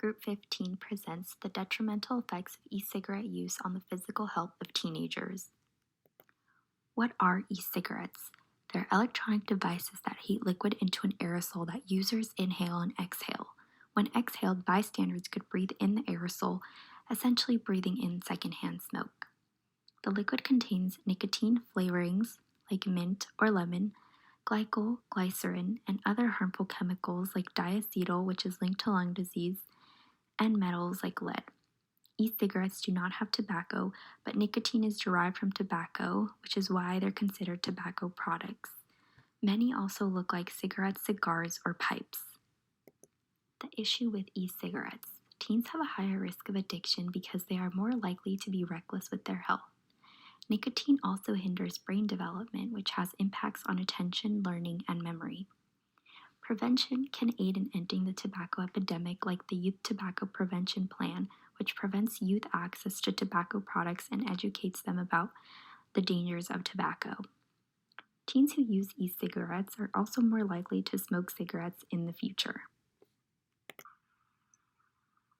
Group 15 presents the detrimental effects of e-cigarette use on the physical health of teenagers. What are e-cigarettes? They're electronic devices that heat liquid into an aerosol that users inhale and exhale. When exhaled, bystanders could breathe in the aerosol, essentially breathing in secondhand smoke. The liquid contains nicotine flavorings like mint or lemon, glycol, glycerin, and other harmful chemicals like diacetyl, which is linked to lung disease, and metals like lead. E-cigarettes do not have tobacco, but nicotine is derived from tobacco, which is why they're considered tobacco products. Many also look like cigarettes, cigars, or pipes. The issue with e-cigarettes: teens have a higher risk of addiction because they are more likely to be reckless with their health. Nicotine also hinders brain development, which has impacts on attention, learning, and memory. Prevention can aid in ending the tobacco epidemic, like the Youth Tobacco Prevention Plan, which prevents youth access to tobacco products and educates them about the dangers of tobacco. Teens who use e-cigarettes are also more likely to smoke cigarettes in the future.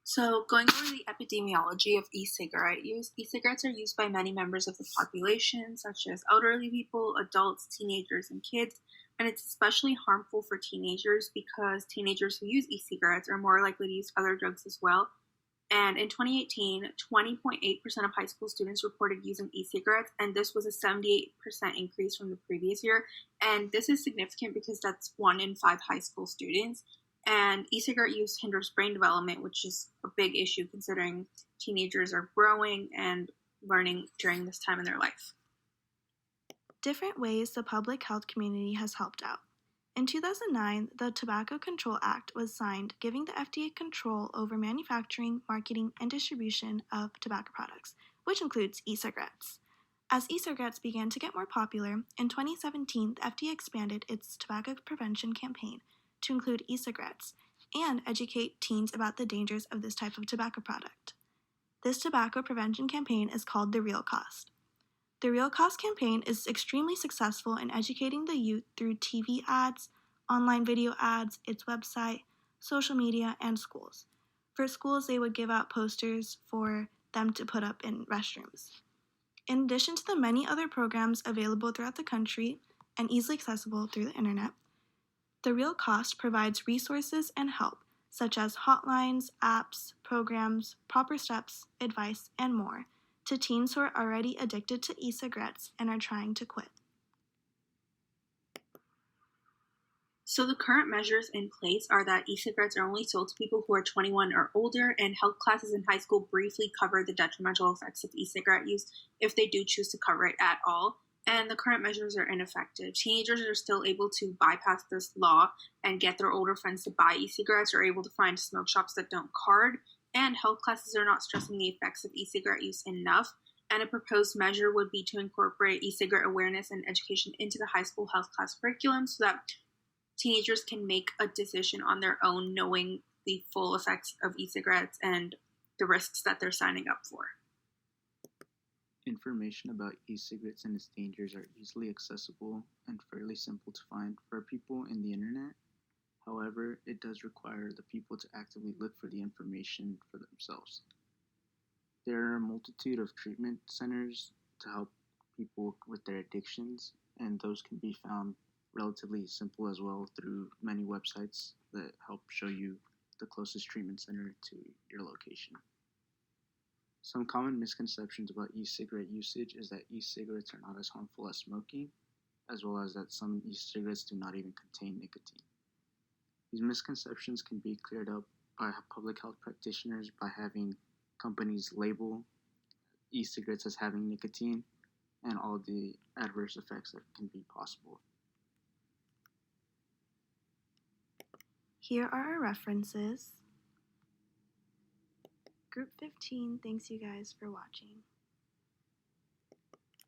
So, going over the epidemiology of e-cigarette use, e-cigarettes are used by many members of the population, such as elderly people, adults, teenagers, and kids, and it's especially harmful for teenagers because teenagers who use e-cigarettes are more likely to use other drugs as well. And in 2018, 20.8% of high school students reported using e-cigarettes, and this was a 78% increase from the previous year. And this is significant because that's 1 in 5 high school students. And e-cigarette use hinders brain development, which is a big issue considering teenagers are growing and learning during this time in their life. Different ways the public health community has helped out. In 2009, the Tobacco Control Act was signed, giving the FDA control over manufacturing, marketing, and distribution of tobacco products, which includes e-cigarettes. As e-cigarettes began to get more popular, in 2017, the FDA expanded its tobacco prevention campaign to include e-cigarettes and educate teens about the dangers of this type of tobacco product. This tobacco prevention campaign is called The Real Cost. The Real Cost campaign is extremely successful in educating the youth through TV ads, online video ads, its website, social media, and schools. For schools, they would give out posters for them to put up in restrooms. In addition to the many other programs available throughout the country and easily accessible through the internet, The Real Cost provides resources and help, such as hotlines, apps, programs, proper steps, advice, and more, to teens who are already addicted to e-cigarettes and are trying to quit. So the current measures in place are that e-cigarettes are only sold to people who are 21 or older, and health classes in high school briefly cover the detrimental effects of e-cigarette use if they do choose to cover it at all. And the current measures are ineffective. Teenagers are still able to bypass this law and get their older friends to buy e-cigarettes, or able to find smoke shops that don't card, and health classes are not stressing the effects of e-cigarette use enough. And a proposed measure would be to incorporate e-cigarette awareness and education into the high school health class curriculum so that teenagers can make a decision on their own, knowing the full effects of e-cigarettes and the risks that they're signing up for. Information about e-cigarettes and its dangers are easily accessible and fairly simple to find for people in the internet. However, it does require the people to actively look for the information for themselves. There are a multitude of treatment centers to help people with their addictions, and those can be found relatively simple as well through many websites that help show you the closest treatment center to your location. Some common misconceptions about e-cigarette usage is that e-cigarettes are not as harmful as smoking, as well as that some e-cigarettes do not even contain nicotine. These misconceptions can be cleared up by public health practitioners by having companies label e-cigarettes as having nicotine and all the adverse effects that can be possible. Here are our references. Group 15 thanks you guys for watching.